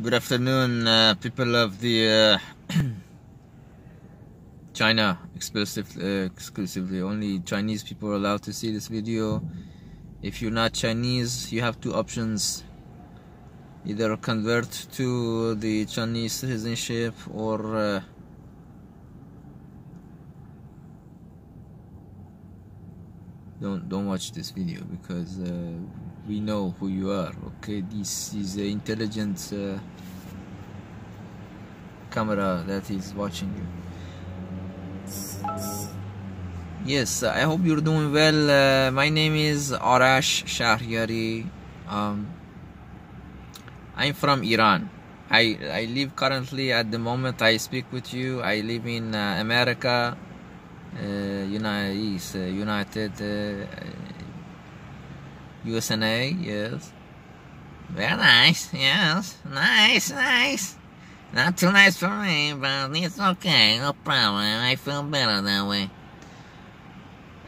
Good afternoon, people of the China. Exclusively, only Chinese people are allowed to see this video. If you're not Chinese, you have two options: either convert to the Chinese citizenship or don't watch this video, because we know who you are. Okay, this is an intelligent camera that is watching you. Yes, I hope you're doing well. My name is Arash Shahriyari. I'm from Iran. I live currently, at the moment I speak with you, I live in America, United USA. Yes, very nice. Yes, nice. Not too nice for me, but it's okay, no problem. I feel better that way.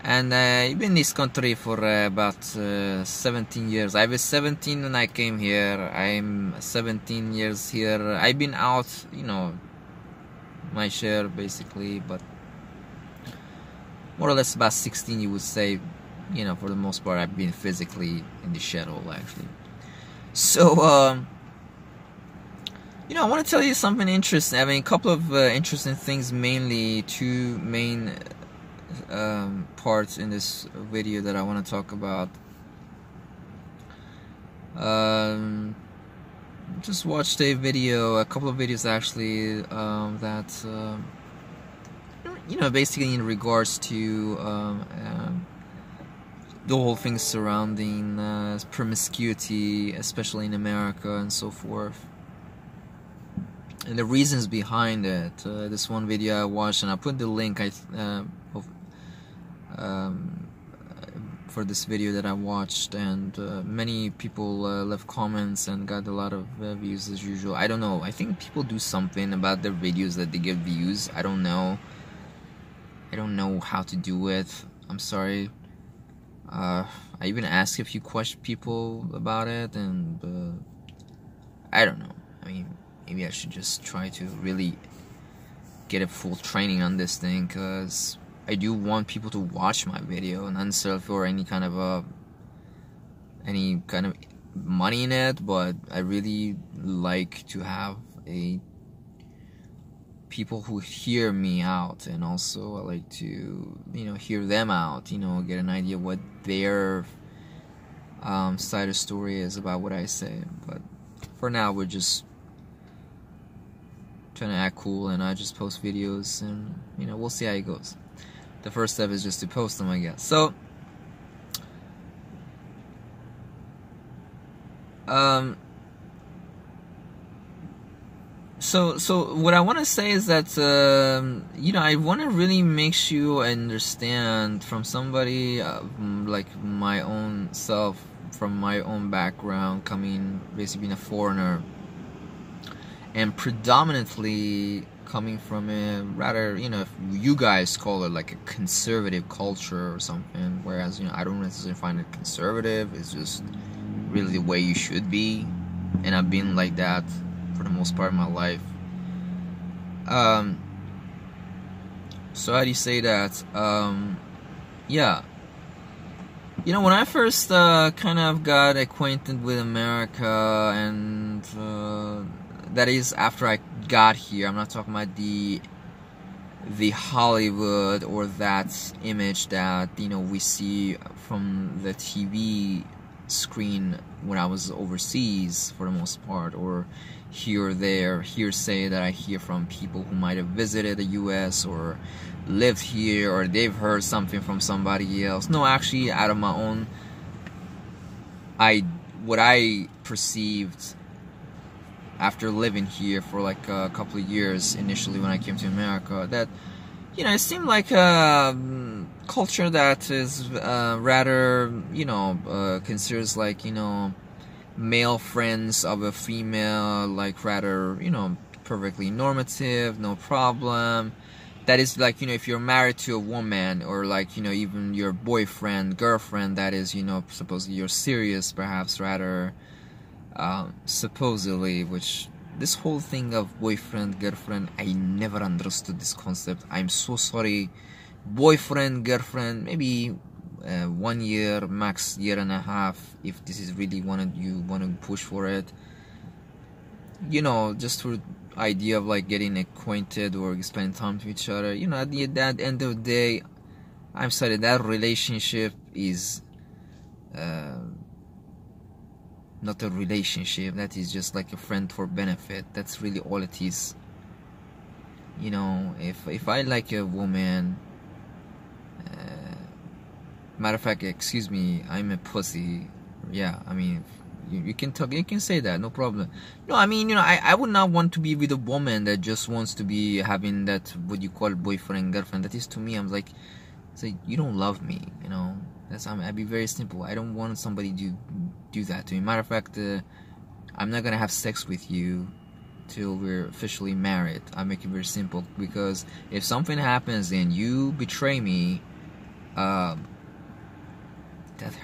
And I've been in this country for about 17 years. I was 17 when I came here. I'm 17 years here. I've been out, my share basically, but more or less about 16, you would say. For the most part, I've been physically in the shadow, actually. So, I want to tell you something interesting. I mean, a couple of interesting things, mainly two main parts in this video that I want to talk about. Just watched a couple of videos actually, that basically in regards to the whole thing surrounding promiscuity, especially in America and so forth, and the reasons behind it. This one video I watched, and I put the link for this video that I watched, and many people left comments and got a lot of views as usual. I don't know, I think people do something about their videos that they get views. I don't know how to do it. I'm sorry. I even asked a few people about it, and I don't know. I mean, maybe I should just try to really get a full training on this thing, because I do want people to watch my video, not necessarily for any kind of money in it, but I really like to have people who hear me out, and also I like to hear them out, get an idea what their side of the story is about what I say. But for now, we're just trying to act cool, and I just post videos, and we'll see how it goes. The first step is just to post them, I guess. So So what I want to say is that I want to really make you understand, from somebody like my own self, from my own background, basically being a foreigner, and predominantly coming from a rather, if you guys call it like a conservative culture or something, whereas I don't necessarily find it conservative. It's just really the way you should be, and I've been like that for the most part of my life. So how do you say that? Yeah. When I first kind of got acquainted with America, and that is after I got here. I'm not talking about the Hollywood, or that image that we see from the TV screen when I was overseas, for the most part, or here or there, hearsay that I hear from people who might have visited the US or lived here, or they've heard something from somebody else. No, actually, out of my own, what I perceived after living here for like a couple of years initially when I came to America, that it seemed like a culture that is rather considers like male friends of a female like rather perfectly normative, no problem. That is like if you're married to a woman, or like even your boyfriend, girlfriend, that is supposedly you're serious, perhaps rather supposedly, which this whole thing of boyfriend, girlfriend, I never understood this concept. I'm so sorry. Boyfriend, girlfriend, maybe 1 year, max year and a half, if this is really you want to push for it. You know, just for idea of like getting acquainted or spending time with each other. You know, at the end of the day, I'm sorry, that relationship is not a relationship. That is just like a friend for benefit. That's really all it is. You know, if I like a woman, matter of fact, excuse me, I'm a pussy. Yeah, I mean, you can talk, you can say that, no problem. No, I mean, you know, I would not want to be with a woman that just wants to be having that, what you call boyfriend, girlfriend. That is, to me, I'm like, it's like, you don't love me, you know. I'd be very simple. I don't want somebody to do that to me. Matter of fact, I'm not gonna have sex with you till we're officially married. I make it very simple, because if something happens and you betray me, that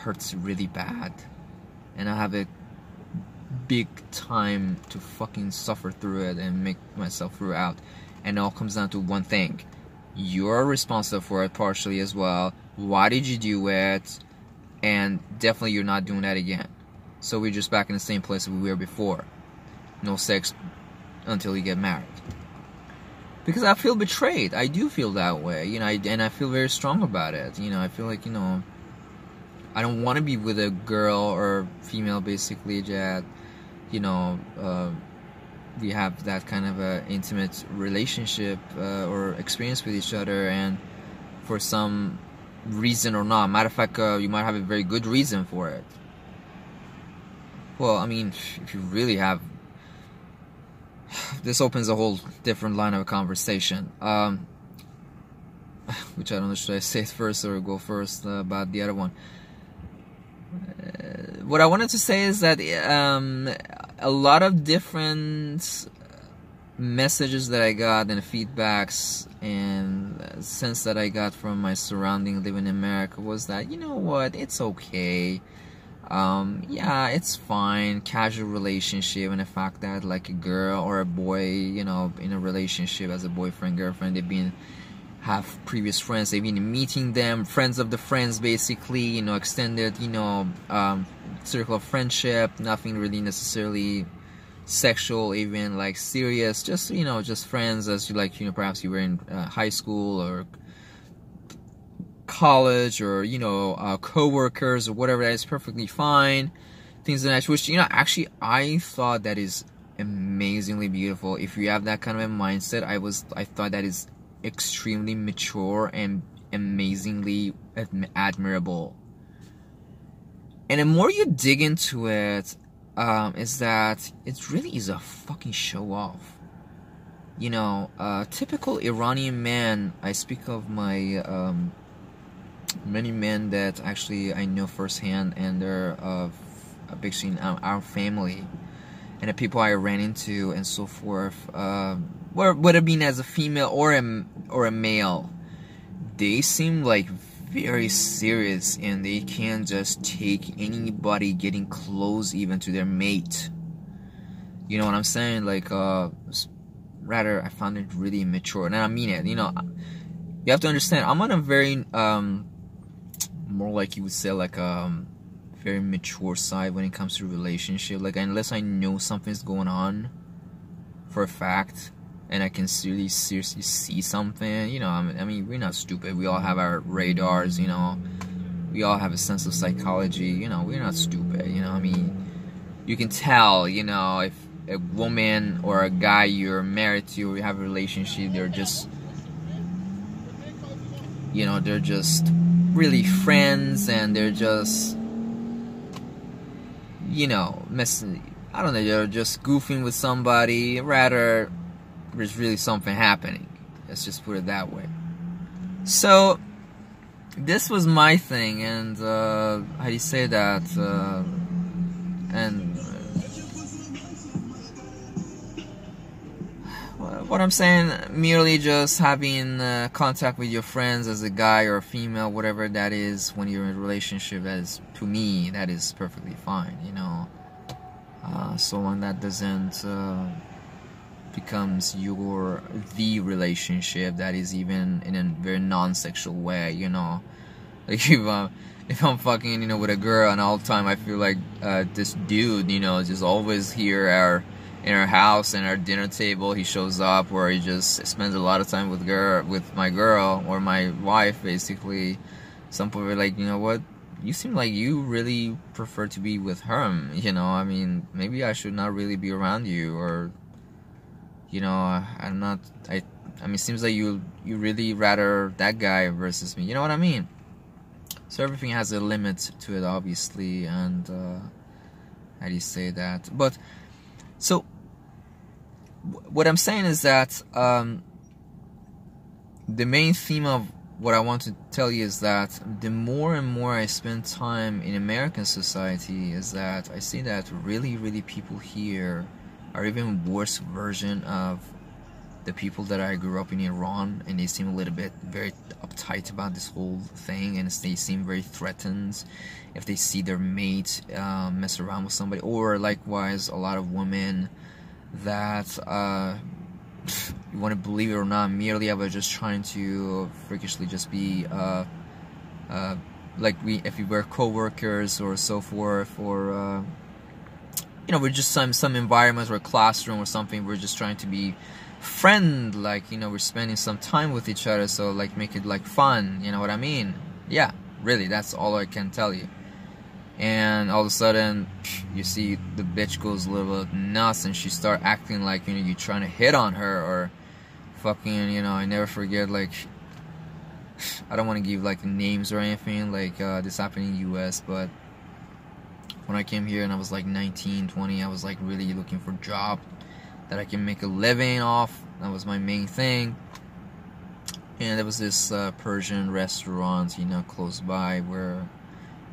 hurts really bad, and I have a big time to fucking suffer through it and make myself throughout. And it all comes down to one thing: you're responsible for it partially as well. Why did you do it? And definitely you're not doing that again. So we're just back in the same place we were before. No sex until you get married. Because I feel betrayed. I do feel that way, you know, and I feel very strong about it. You know, I feel like, you know, I don't want to be with a girl or female, basically, that, you know, we have that kind of a intimate relationship or experience with each other, and for some reason or not, matter of fact, you might have a very good reason for it. Well, I mean, if you really have, this opens a whole different line of a conversation, which I don't know, should I say it first or go first about the other one? What I wanted to say is that a lot of different messages that I got and feedbacks and sense that I got from my surrounding living in America was that, you know what, it's okay. Yeah, it's fine, casual relationship, and the fact that like a girl or a boy, you know, in a relationship as a boyfriend, girlfriend, have previous friends, they've been meeting them, friends of the friends, basically, you know, extended, you know, circle of friendship, nothing really necessarily sexual, even like serious, just, you know, just friends, as you like, you know, perhaps you were in high school or college, or, you know, co-workers or whatever. That is perfectly fine, things like that, which, you know, actually I thought that is amazingly beautiful. If you have that kind of a mindset, I thought that is extremely mature and amazingly admirable. And the more you dig into it, is that it really is a fucking show off. You know, typical Iranian man, I speak of my many men that actually I know firsthand, and they're basically in our family, and the people I ran into and so forth, would have been as a female or a male, they seem like very serious, and they can't just take anybody getting close even to their mate. You know what I'm saying? Like, rather, I found it really immature, and I mean it. You know, you have to understand, I'm on a very more like you would say, like very mature side when it comes to relationship. Like, unless I know something's going on for a fact, and I can really seriously see something, you know, I mean, we're not stupid. We all have our radars, you know. We all have a sense of psychology, you know. We're not stupid, you know. I mean, you can tell, you know, if a woman or a guy you're married to or you have a relationship, they're just, you know, they're just really friends, and they're just, you know, I don't know, they're just goofing with somebody. Rather, there's really something happening. Let's just put it that way. So, this was my thing, and how do you say that? And what I'm saying, merely just having contact with your friends as a guy or a female, whatever that is, when you're in a relationship, that is, to me, that is perfectly fine, you know. So long that doesn't becomes the relationship that is even in a very non-sexual way, you know. Like if I'm fucking, you know, with a girl, and all the time I feel like this dude, you know, just always here in our house and our dinner table, he shows up, or he just spends a lot of time with my girl or my wife, basically. Some people are like, you know what, you seem like you really prefer to be with him, you know. I mean, maybe I should not really be around you, or, you know, I mean, it seems like you really rather that guy versus me, you know what I mean? So everything has a limit to it, obviously, and how do you say that? But so what I'm saying is that the main theme of what I want to tell you is that the more and more I spend time in American society, is that I see that really people here are even worse version of the people that I grew up in Iran, and they seem a little bit very uptight about this whole thing, and they seem very threatened if they see their mate mess around with somebody, or likewise a lot of women that you want to believe it or not, merely I was just trying to freakishly just be like if we were co-workers or so forth, or you know, we're just some environments or a classroom or something, we're just trying to be friend, like, you know, we're spending some time with each other, so like make it like fun, you know what I mean? Yeah, really, that's all I can tell you. And all of a sudden you see the bitch goes a little bit nuts, and she start acting like, you know, you're trying to hit on her, or fucking, you know, I never forget, like, I don't want to give like names or anything, like this happened in the US, but when I came here and I was like 19, 20, I was like really looking for a job that I can make a living off. That was my main thing. And there was this Persian restaurant, you know, close by, where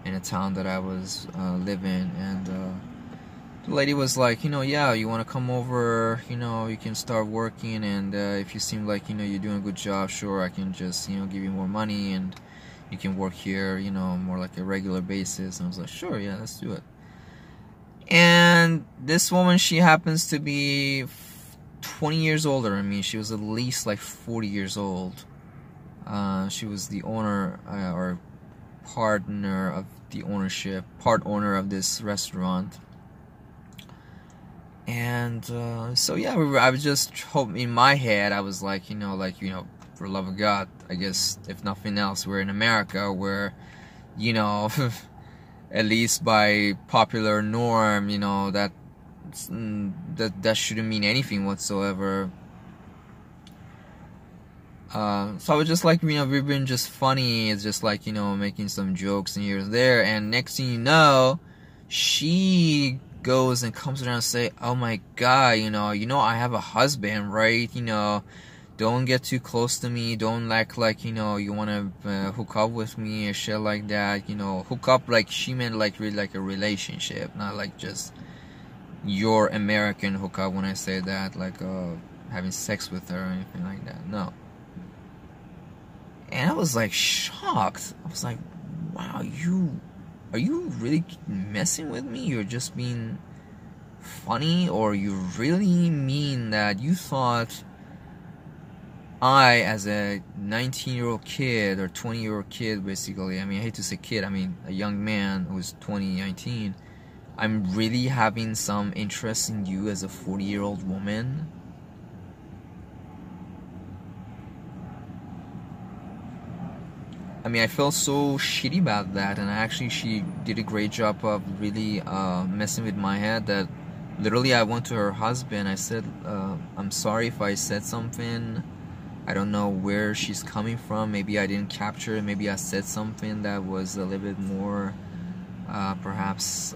in a town that I was living, and the lady was like, you know, yeah, you want to come over, you know, you can start working, and if you seem like, you know, you're doing a good job, sure, I can just, you know, give you more money, and you can work here, you know, more like a regular basis. And I was like, sure, yeah, let's do it. And this woman, she happens to be 20 years older than me. She was at least like 40 years old. She was the owner or partner of the ownership, part owner of this restaurant. And so yeah, I was just hoping, in my head, I was like, you know, for the love of God, I guess if nothing else, we're in America, where, you know, at least by popular norm, you know, that shouldn't mean anything whatsoever. So I was just like, you know, we've been just funny. It's just like, you know, making some jokes and here and there. And next thing you know, she goes and comes around and say, oh my God, you know, I have a husband, right? You know, don't get too close to me. Don't act like, you know, you want to hook up with me or shit like that. You know, hook up, like, she meant like really like a relationship, not like just your American hookup. When I say that, like having sex with her or anything like that. No. And I was like shocked. I was like, wow, are you really messing with me? You're just being funny? Or you really mean that you thought I, as a 19-year-old kid or 20-year-old kid, basically, I mean, I hate to say kid, I mean a young man who's 20, 19, I'm really having some interest in you as a 40-year-old woman? I mean, I felt so shitty about that, and actually she did a great job of really messing with my head, that literally I went to her husband. I said, I'm sorry if I said something. I don't know where she's coming from. Maybe I didn't capture it. Maybe I said something that was a little bit more, perhaps,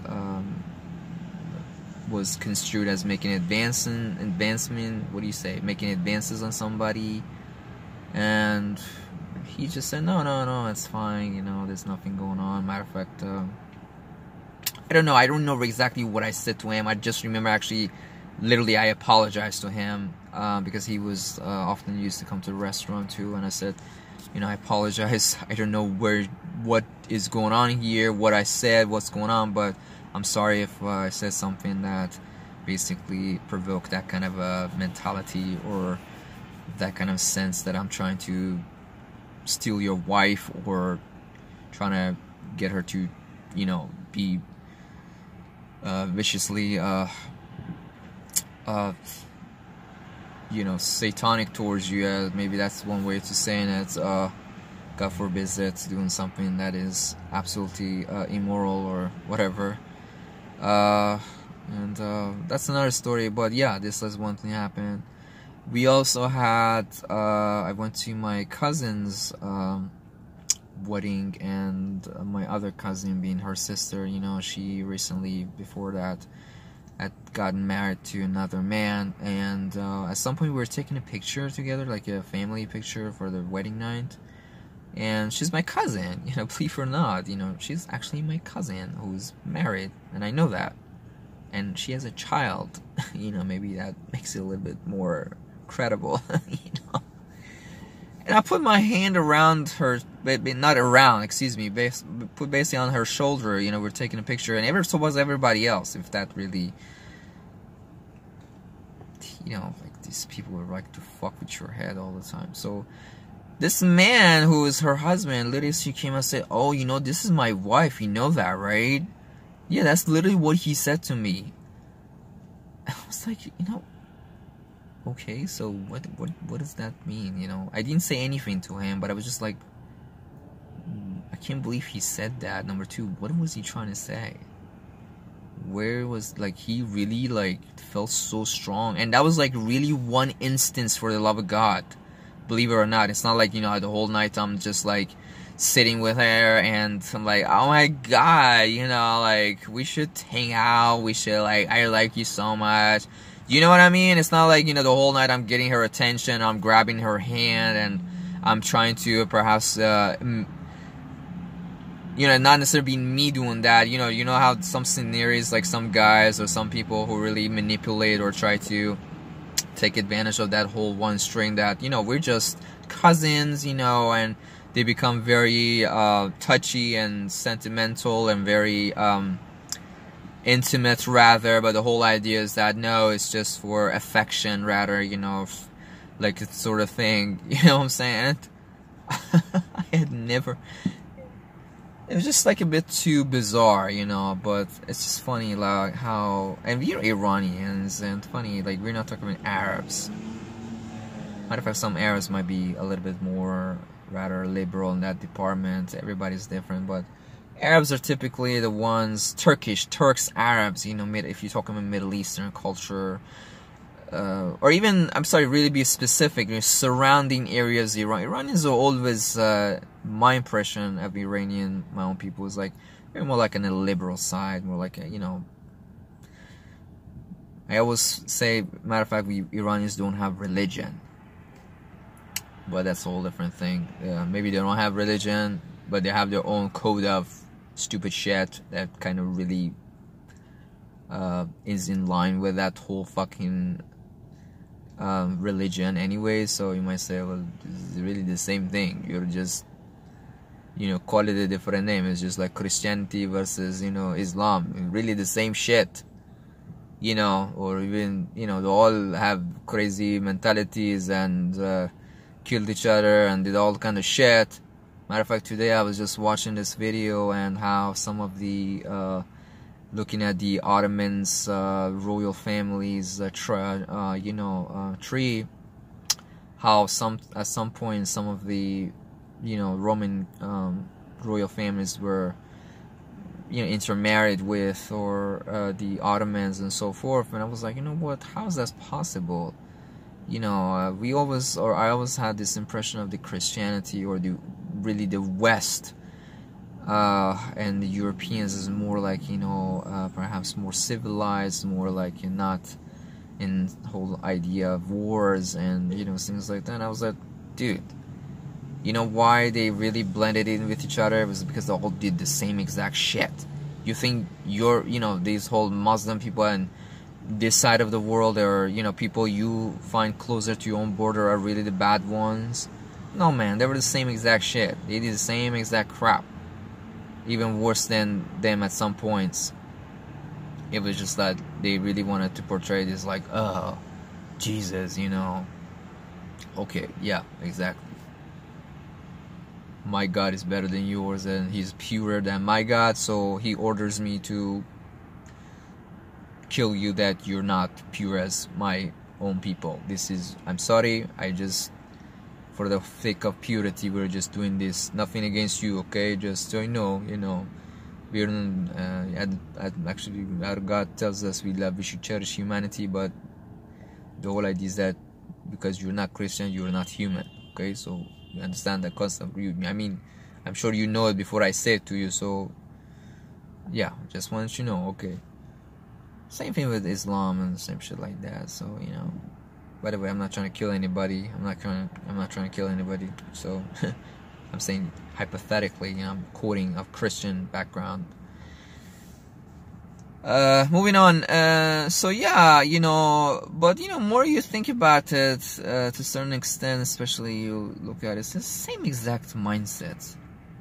was construed as making advancement. What do you say? Making advances on somebody. And he just said, no, it's fine, you know, there's nothing going on. Matter of fact, I don't know exactly what I said to him. I just remember actually, literally, I apologized to him, because he was often used to come to the restaurant too, and I said, you know, I apologize, I don't know what is going on here, what I said, what's going on, but I'm sorry if I said something that basically provoke that kind of a mentality or that kind of sense that I'm trying to steal your wife or trying to get her to, you know, be viciously you know, satanic towards you. Maybe that's one way to saying it. God forbid it's doing something that is absolutely immoral or whatever. And that's another story. But yeah, this is one thing happened. We also had I went to my cousin's wedding, and my other cousin, being her sister, you know, she recently before that had gotten married to another man, and at some point we were taking a picture together, like a family picture for the wedding night. And she's my cousin, you know, believe it or not, you know, she's actually my cousin who's married, and I know that. And she has a child, you know, maybe that makes it a little bit more credible, you know. And I put my hand around her, not around, excuse me, put basically on her shoulder, you know, we're taking a picture, and so was everybody else, if that really, you know, like these people would like to fuck with your head all the time. So this man who is her husband, literally she came and said, oh, you know, this is my wife, you know that, right? Yeah, that's literally what he said to me. I was like, you know, okay, so what does that mean, you know? I didn't say anything to him, but I was just like, I can't believe he said that. Number two, what was he trying to say? Where was, like, he really, like, felt so strong. And that was, like, really one instance, for the love of God. Believe it or not. It's not like, you know, the whole night I'm just, like, sitting with her and I'm like, oh my God, you know, like, we should hang out, we should, like, I like you so much, you know what I mean? It's not like, you know, the whole night I'm getting her attention, I'm grabbing her hand, and I'm trying to perhaps, you know, not necessarily being me doing that, you know how some scenarios, like some guys or some people who really manipulate or try to take advantage of that whole one string that, you know, we're just cousins, you know, and they become very touchy and sentimental and very intimate, rather. But the whole idea is that, no, it's just for affection, rather, you know, like it's sort of thing. You know what I'm saying? I had never... It was just like a bit too bizarre, you know, but it's just funny, like how... And we're Iranians, and funny, like, we're not talking about Arabs. Matter of fact, some Arabs might be a little bit more rather liberal in that department. Everybody's different, but Arabs are typically the ones, Turks, Arabs, you know, if you're talking about Middle Eastern culture, or even, I'm sorry, really be specific, you know, surrounding areas. Iranians are always, my impression of Iranian, my own people, is like, they're more like on the liberal side, more like a, you know, I always say, matter of fact, we Iranians don't have religion. But that's a whole different thing. Maybe they don't have religion, but they have their own code of stupid shit that kind of really is in line with that whole fucking religion anyway. So you might say, well, it's really the same thing. You're just, you know, call it a different name. It's just like Christianity versus, you know, Islam. Really the same shit. You know, or even, you know, they all have crazy mentalities and killed each other and did all kind of shit. Matter of fact, today I was just watching this video and how some of the looking at the Ottomans royal families tree, how at some point some of the, you know, Roman royal families were, you know, intermarried with, or the Ottomans and so forth. And I was like, you know what, how is that possible? You know, I always had this impression of the Christianity, or really the West, and the Europeans is more like, you know, perhaps more civilized, more like, you're not in the whole idea of wars and, you know, things like that. And I was like, dude, you know why they really blended in with each other? It was because they all did the same exact shit. You think you know, these whole Muslim people and this side of the world, or, you know, people you find closer to your own border, are really the bad ones? No, man, they were the same exact shit. They did the same exact crap, even worse than them at some points. It was just that they really wanted to portray this like, oh, Jesus, you know. Okay, yeah, exactly. My God is better than yours, and he's purer than my God, so he orders me to kill you that you're not pure as my own people. This is, I'm sorry, I just, for the sake of purity, we're just doing this. Nothing against you, okay? Just so you know, we're actually, our God tells us we should cherish humanity, but the whole idea is that because you're not Christian, you're not human, okay? So you understand the concept. I mean, I'm sure you know it before I say it to you, so yeah, just want you to know, okay? Same thing with Islam and same shit like that. So, you know, by the way, I'm not trying to kill anybody. I'm not trying to kill anybody. So I'm saying hypothetically, you know, I'm quoting a Christian background. Moving on. So yeah, you know, but you know, more you think about it, to a certain extent, especially you look at it, it's the same exact mindset.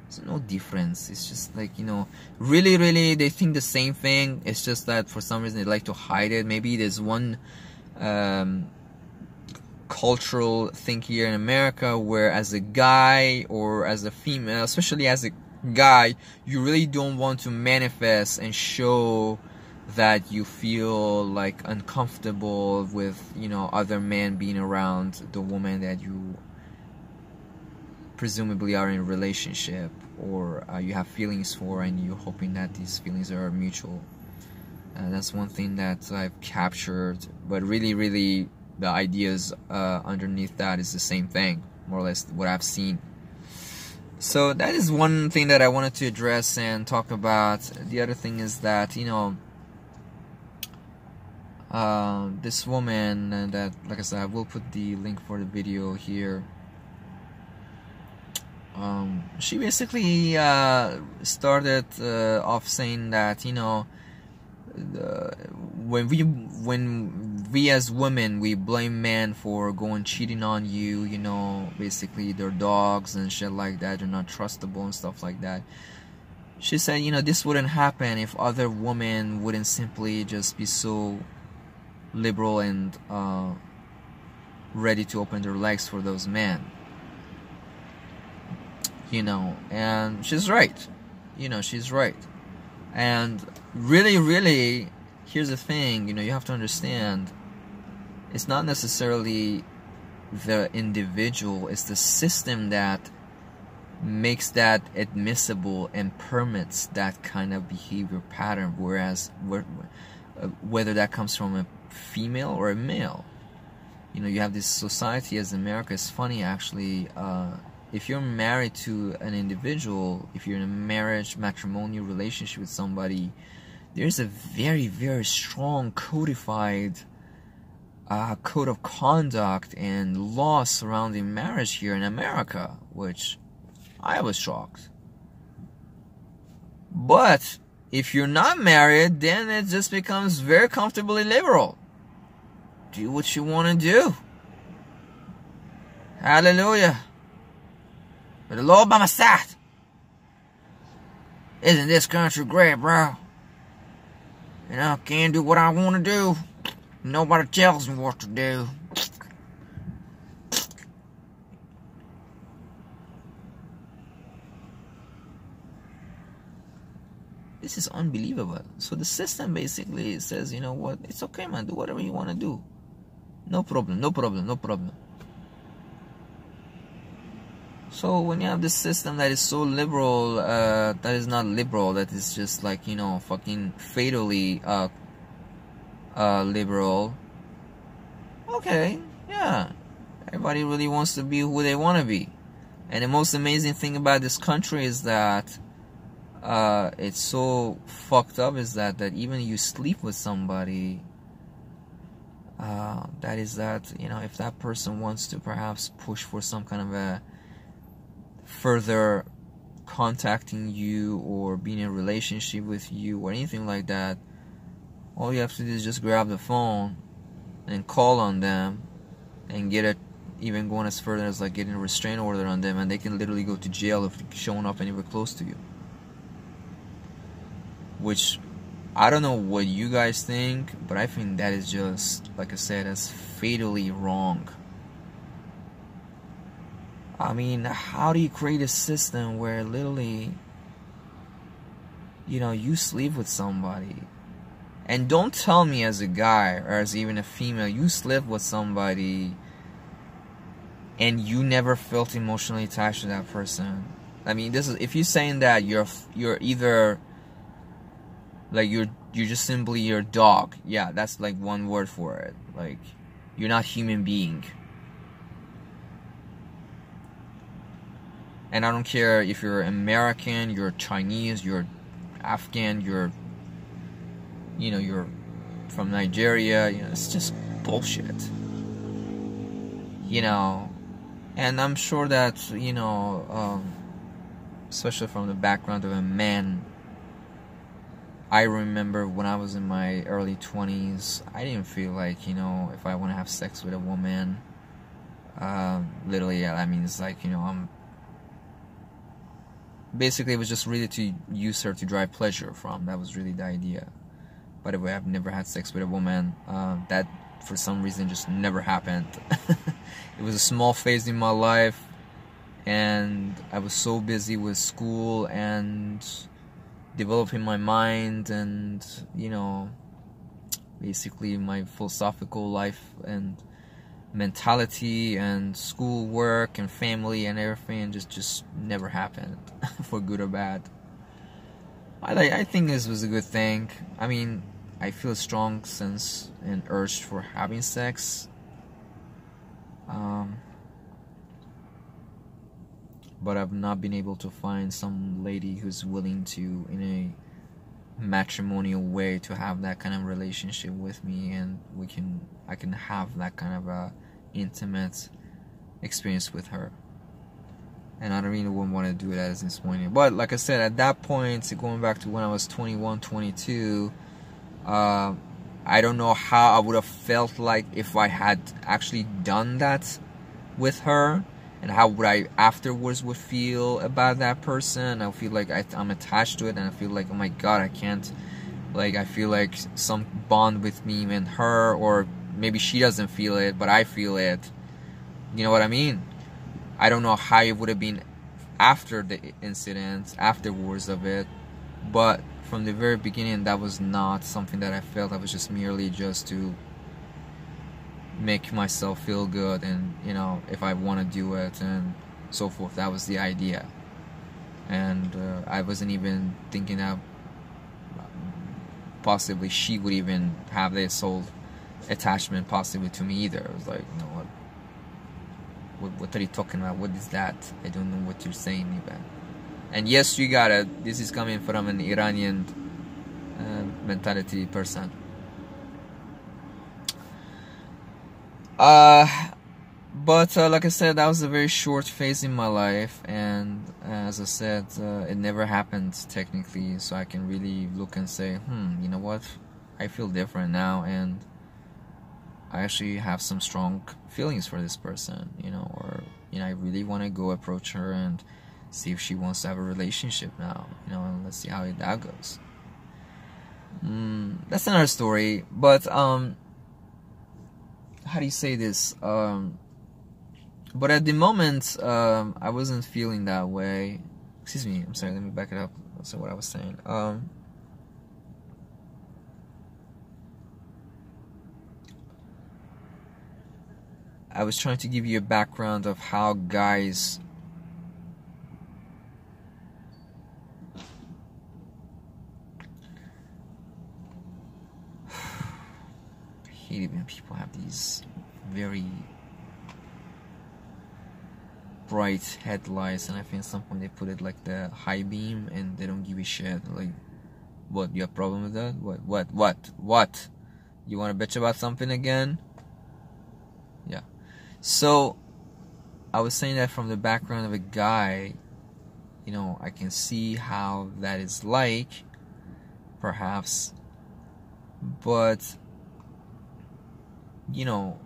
There's no difference. It's just like, you know, really they think the same thing. It's just that for some reason they like to hide it. Maybe there's one cultural thing here in America where as a guy or as a female, especially as a guy, you really don't want to manifest and show that you feel like uncomfortable with, you know, other men being around the woman that you presumably are in a relationship, or you have feelings for, and you're hoping that these feelings are mutual. That's one thing that I've captured, but really the ideas underneath that is the same thing, more or less what I've seen. So that is one thing that I wanted to address and talk about. The other thing is that, you know, this woman that, like I said, I will put the link for the video here. She basically started off saying that, you know, when we as women, we blame men for going cheating on you, you know, basically they're dogs and shit like that, they're not trustable and stuff like that. She said, you know, this wouldn't happen if other women wouldn't simply just be so liberal and ready to open their legs for those men. You know, and she's right. You know, she's right. And really, here's the thing, you know, you have to understand, it's not necessarily the individual, it's the system that makes that admissible and permits that kind of behavior pattern, whereas whether that comes from a female or a male. You know, you have this society as America. It's funny actually, if you're married to an individual, if you're in a matrimonial relationship with somebody, there's a very strong codified code of conduct and law surrounding marriage here in America, which I was shocked. But if you're not married, then it just becomes very comfortably liberal. Do what you want to do. Hallelujah. With the Lord by my side. Isn't this country great, bro? You know, I can do what I want to do. Nobody tells me what to do. This is unbelievable. So the system basically says, you know what, it's okay, man, do whatever you want to do. No problem. So when you have this system that is so liberal, that is not liberal, that is just like, you know, fucking fatally liberal. Okay, yeah. Everybody really wants to be who they want to be. And the most amazing thing about this country is that it's so fucked up, is that even you sleep with somebody, that is that, you know, if that person wants to perhaps push for some kind of a further contacting you or being in a relationship with you or anything like that, all you have to do is just grab the phone and call on them and get it, even going as further as like getting a restraining order on them, and they can literally go to jail if they're showing up anywhere close to you. Which I don't know what you guys think, but I think that is just, like I said, that's fatally wrong. I mean, how do you create a system where literally, you know, you sleep with somebody, and don't tell me as a guy or as even a female, you slept with somebody and you never felt emotionally attached to that person. I mean, this is, if you're saying that you're either like you're just simply your dog, yeah, that's like one word for it. Like, you're not human being. And I don't care if you're American, you're Chinese, you're Afghan, you're from Nigeria, you know, it's just bullshit. You know, and I'm sure that, you know, especially from the background of a man, I remember when I was in my early 20s, I didn't feel like, you know, if I want to have sex with a woman, literally, yeah, that means like, you know, basically, it was just really to use her to drive pleasure from. That was really the idea. By the way, I've never had sex with a woman. That, for some reason, just never happened. It was a small phase in my life, and I was so busy with school and developing my mind and, you know, basically my philosophical life and mentality and school work and family and everything just never happened. For good or bad. I think this was a good thing. I mean, I feel a strong sense and urge for having sex, but I've not been able to find some lady who's willing to, in a matrimonial way, to have that kind of relationship with me, and I can have that kind of a intimate experience with her. And I don't really want to do that at this point. But like I said, at that point, going back to when I was 21, 22, I don't know how I would have felt like if I had actually done that with her, and how would I afterwards would feel about that person. I feel like I'm attached to it, and I feel like, oh my god, I can't, like, I feel like some bond with me and her, or maybe she doesn't feel it, but I feel it. You know what I mean? I don't know how it would have been after the incident, afterwards of it, but from the very beginning, that was not something that I felt. I was just merely just to make myself feel good, and, you know, if I want to do it and so forth. That was the idea. And I wasn't even thinking that possibly she would even have this whole attachment possibly to me either. It was like, you know, what are you talking about? What is that? I don't know what you're saying even. And yes, you got it. This is coming from an Iranian mentality person. But like I said, that was a very short phase in my life, and as I said, it never happened technically, so I can really look and say, you know what, I feel different now, and I actually have some strong feelings for this person, you know, or, you know, I really want to go approach her and see if she wants to have a relationship now, you know, and let's see how that goes. That's another story, but how do you say this? But at the moment, I wasn't feeling that way. Excuse me, I'm sorry, let me back it up. That's what I was saying. I was trying to give you a background of how guys I hate it when people have these very bright headlights, and I think at some point they put it like the high beam and they don't give a shit. Like, what, you have a problem with that? What? You want to bitch about something again? Yeah. So, I was saying that from the background of a guy, you know, I can see how that is like, perhaps, but, you know,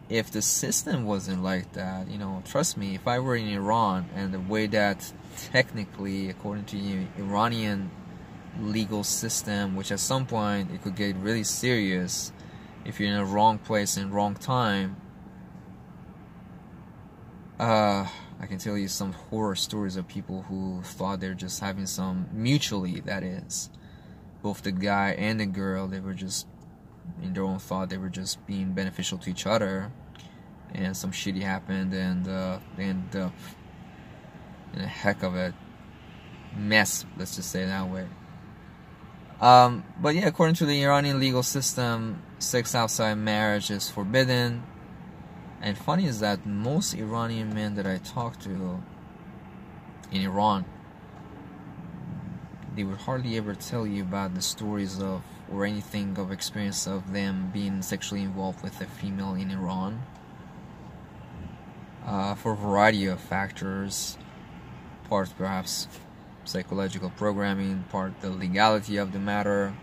if the system wasn't like that, you know, trust me, if I were in Iran and the way that technically, according to the Iranian legal system, which at some point it could get really serious if you're in the wrong place and wrong time. I can tell you some horror stories of people who thought they're just having some, mutually that is, both the guy and the girl, they were just, in their own thought, they were just being beneficial to each other, and some shitty happened, and they ended up in a heck of a mess, let's just say it that way. But yeah, according to the Iranian legal system, sex outside marriage is forbidden. And funny is that most Iranian men that I talk to in Iran, they would hardly ever tell you about the stories of, or anything of experience of them being sexually involved with a female in Iran, for a variety of factors. Part perhaps psychological programming, part the legality of the matter,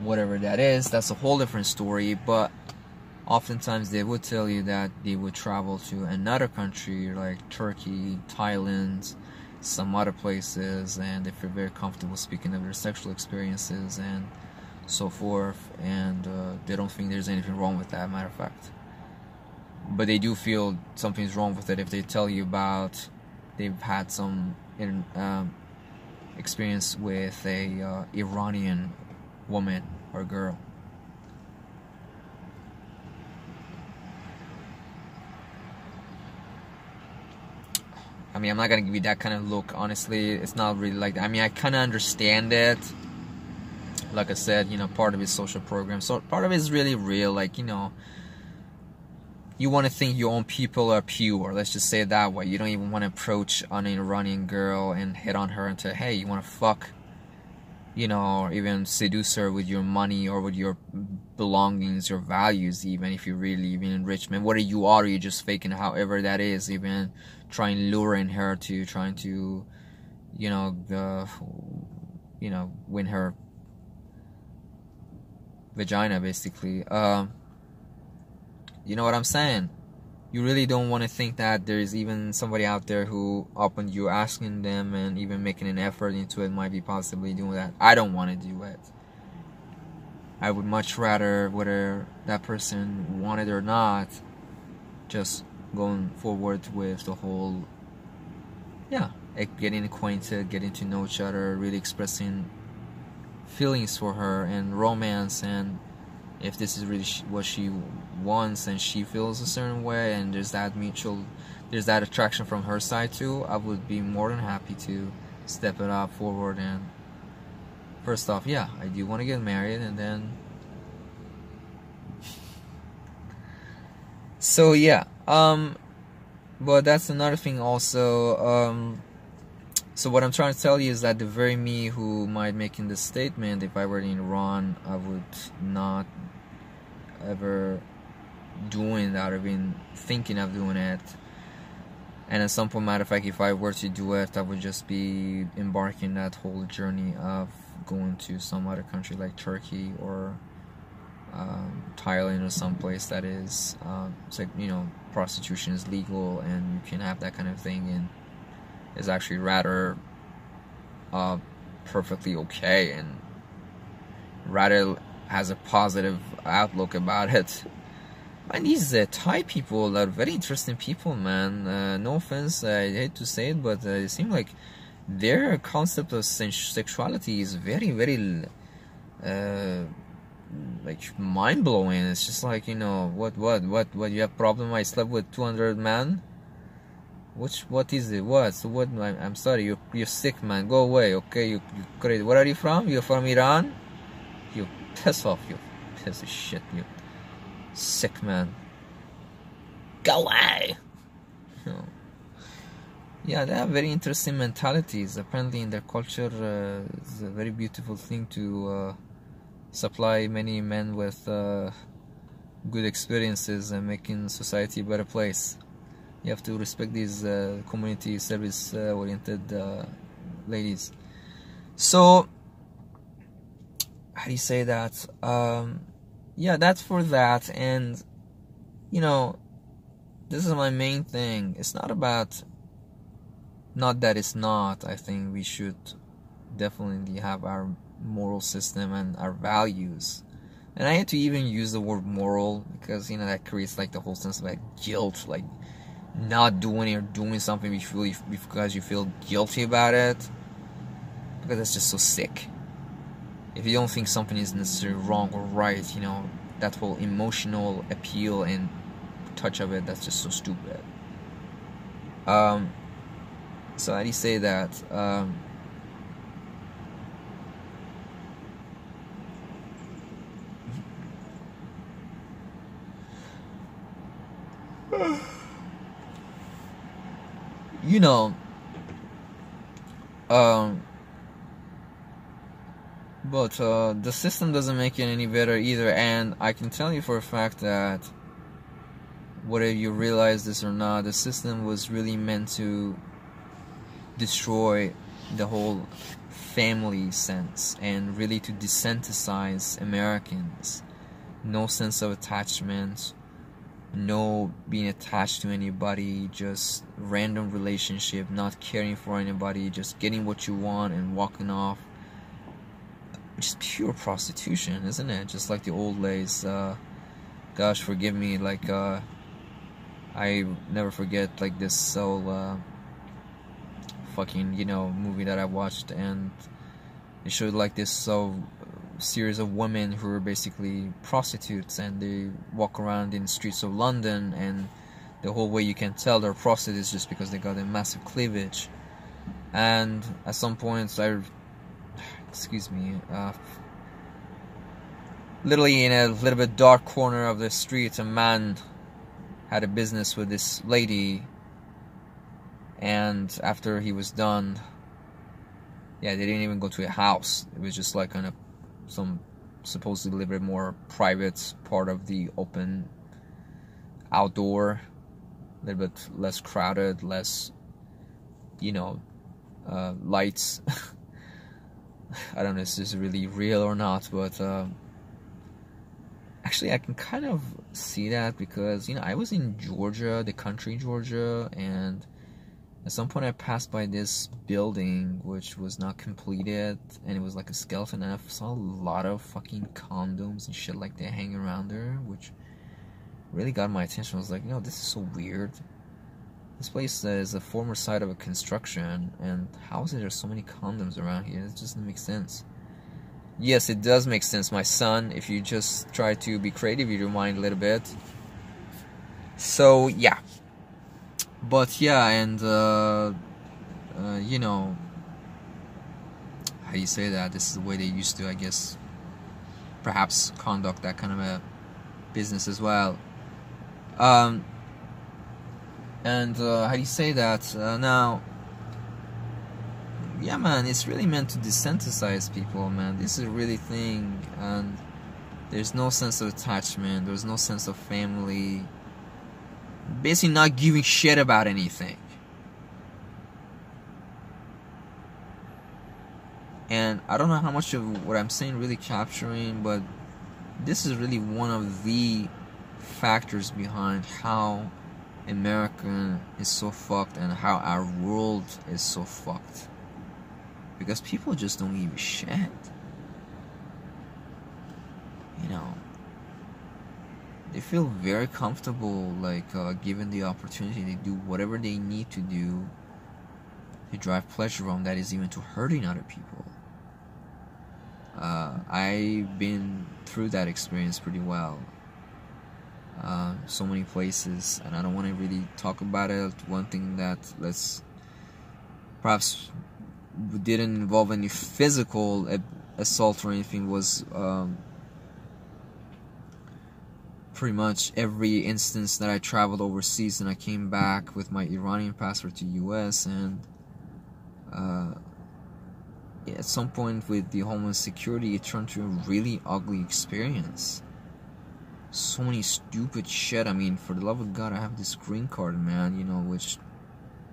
whatever that is, that's a whole different story. But oftentimes they would tell you that they would travel to another country like Turkey, Thailand, some other places, and they feel very comfortable speaking of their sexual experiences and so forth, and they don't think there's anything wrong with that, matter of fact. But they do feel something's wrong with it if they tell you about they've had some experience with a Iranian woman or girl. I mean, I'm not gonna give you that kind of look, honestly. It's not really like that. I mean, I kind of understand it. Like I said, you know, part of it's social program, so part of it is really real. Like, you know, you want to think your own people are pure, let's just say it that way. You don't even want to approach on an Iranian girl and hit on her and say, hey, you want to fuck, you know, or even seduce her with your money or with your belongings, your values, even if you really even enrichment. Whether you are or you're just faking, however that is, even trying luring her to, trying to, you know, win her vagina, basically. You know what I'm saying? You really don't want to think that there's even somebody out there who, upon you asking them and even making an effort into it, might be possibly doing that. I don't want to do it. I would much rather, whether that person wanted or not, just going forward with the whole, yeah, getting acquainted, getting to know each other, really expressing feelings for her and romance, and if this is really what she wants and she feels a certain way and there's that attraction from her side too, I would be more than happy to step it up forward. And first off, yeah, I do want to get married, and then so yeah, but that's another thing also. So what I'm trying to tell you is that the very me who might making this statement, if I were in Iran, I would not ever doing that or even thinking of doing it. And at some point, matter of fact, if I were to do it, I would just be embarking that whole journey of going to some other country like Turkey or Thailand or someplace that is, it's like, you know, prostitution is legal and you can have that kind of thing, and is actually rather perfectly okay, and rather has a positive outlook about it. Man, these Thai people are very interesting people, man. No offense, I hate to say it, but it seems like their concept of sexuality is very, very like mind-blowing. It's just like, you know, what you have problem? I slept with 200 men? What is it? What? So what? I'm sorry, you're sick, man. Go away, okay? You crazy. Where are you from? You're from Iran? You piss off, you piece of shit, you sick man. Go away. You know. Yeah, they have very interesting mentalities. Apparently in their culture, it's a very beautiful thing to supply many men with good experiences and making society a better place. You have to respect these community service oriented ladies. So how do you say that? Yeah, that's for that. And you know, this is my main thing. It's not about Not that it's not. I think we should definitely have our moral system and our values. And I had to even use the word moral because, you know, that creates like the whole sense of like guilt, like not doing or doing something because you feel guilty about it, because that's just so sick. If you don't think something is necessarily wrong or right, you know, that whole emotional appeal and touch of it, that's just so stupid. So how do you say that? You know, but the system doesn't make it any better either, and I can tell you for a fact that whether you realize this or not, the system was really meant to destroy the whole family sense and really to desensitize Americans. No sense of attachment, no being attached to anybody, just random relationship, not caring for anybody, just getting what you want and walking off, which is pure prostitution, isn't it? Just like the old days. Gosh, forgive me, like I never forget like this whole fucking, you know, movie that I watched, and it showed like this series of women who are basically prostitutes, and they walk around in the streets of London, and the whole way you can tell they're prostitutes just because they got a massive cleavage. And at some point, literally in a little bit dark corner of the street, a man had a business with this lady, and after he was done, yeah, they didn't even go to a house. It was just like kind of some supposedly a little bit more private part of the open outdoor, a little bit less crowded, less, you know, lights. I don't know if this is really real or not, but actually I can kind of see that because, you know, I was in Georgia, the country Georgia, and at some point I passed by this building which was not completed, and it was like a skeleton, and I saw a lot of fucking condoms and shit like that hanging around there, which really got my attention. I was like, you know, this is so weird. This place is a former site of a construction, and how is there so many condoms around here? It just doesn't make sense. Yes, it does make sense, my son, if you just try to be creative with your mind a little bit. So, yeah. But, yeah, and, you know, how do you say that? This is the way they used to, I guess, perhaps conduct that kind of a business as well. And, how do you say that? Now, yeah, man, it's really meant to desensitize people, man. This is a really thing, and there's no sense of attachment, there's no sense of family. Basically not giving shit about anything. And I don't know how much of what I'm saying really capturing, but this is really one of the factors behind how America is so fucked and how our world is so fucked. Because people just don't give a shit. You know, they feel very comfortable, like, given the opportunity, they do whatever they need to do to drive pleasure on, that is even to hurting other people. I've been through that experience pretty well. So many places, and I don't want to really talk about it. One thing that perhaps didn't involve any physical assault or anything was pretty much every instance that I traveled overseas and I came back with my Iranian passport to US, and at some point with the Homeland Security, it turned to a really ugly experience. So many stupid shit. I mean, for the love of God, I have this green card, man, you know, which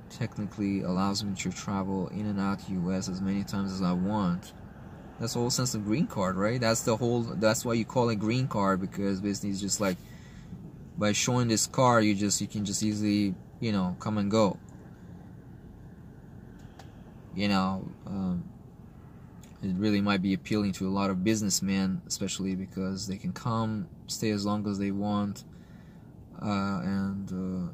technically allows me to travel in and out US as many times as I want. That's the whole sense of green card, right? That's why you call it green card, because basically it's just like, by showing this card, you can just easily, you know, come and go. you know, it really might be appealing to a lot of businessmen, especially because they can come, stay as long as they want, and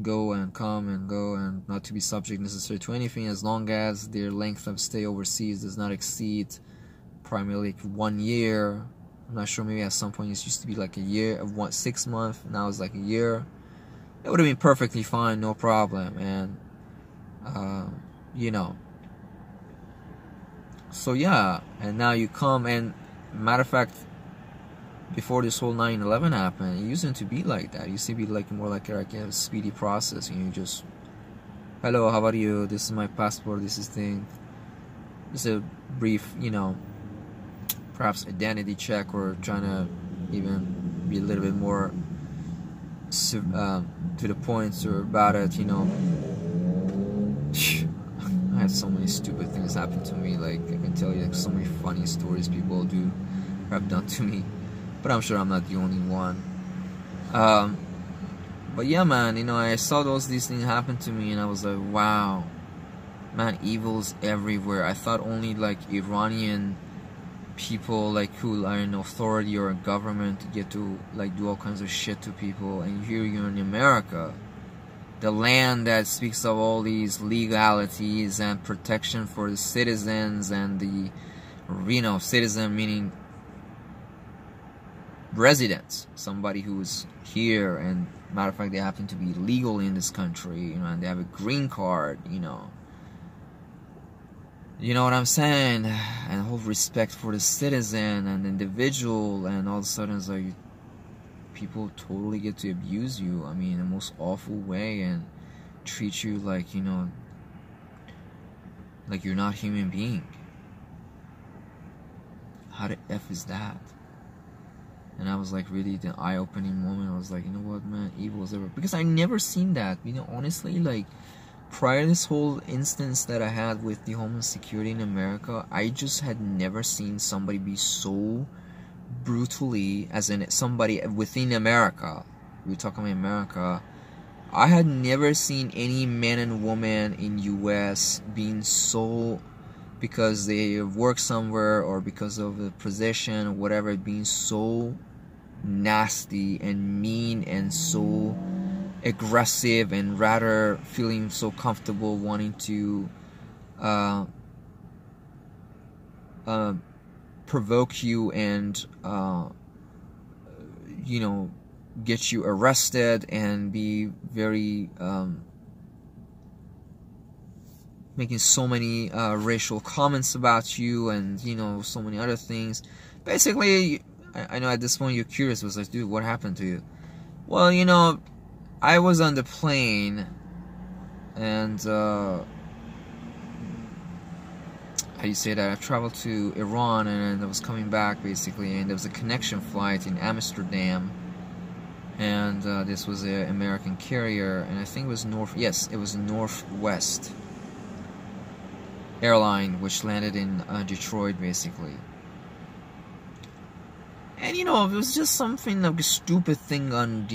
go and come and go, and not to be subject necessarily to anything, as long as their length of stay overseas does not exceed primarily 1 year. I'm not sure, maybe at some point it used to be like a year of 6 months, now it's like a year. It would have been perfectly fine, no problem. And you know, so yeah, and now you come, and matter of fact, before this whole 9/11 happened, it used to be like that. It used to be like more like a speedy process. You just, hello, how are you? This is my passport. This is thing. Just a brief, you know, perhaps identity check, or trying to even be a little bit more to the point or about it. You know, I had so many stupid things happen to me. Like, I can tell you like, so many funny stories people do have done to me. But I'm sure I'm not the only one. But yeah, man, you know, I saw these things happen to me, and I was like, wow, man, evil's everywhere. I thought only like Iranian people, like who are in authority or government, get to like do all kinds of shit to people, and here you're in America, the land that speaks of all these legalities and protection for the citizens, and the, you know, citizen meaning residents, somebody who's here, and matter of fact, they happen to be legal in this country, you know, and they have a green card, you know what I'm saying, and whole respect for the citizen and individual, and all of a sudden it's like people totally get to abuse you, I mean, in the most awful way, and treat you like, you know, like you're not a human being. How the F is that? And I was like, really, the eye-opening moment. I was like, you know what, man, evil is ever, because I never seen that, you know, honestly. Like, prior to this whole instance that I had with the Homeland Security in America, I just had never seen somebody be so brutally, as in somebody within America, we're talking about America, I had never seen any man and woman in US being so, because they work somewhere or because of the position or whatever, being so nasty and mean and so aggressive, and rather feeling so comfortable wanting to provoke you and you know, get you arrested, and be very making so many racial comments about you, and you know, so many other things. Basically, I know at this point you're curious, was like, dude, what happened to you? Well, you know, I was on the plane, and how do you say that? I traveled to Iran, and I was coming back basically, and there was a connection flight in Amsterdam, and this was an American carrier, and I think it was it was Northwest airline, which landed in Detroit basically. And you know, it was just something like a stupid thing on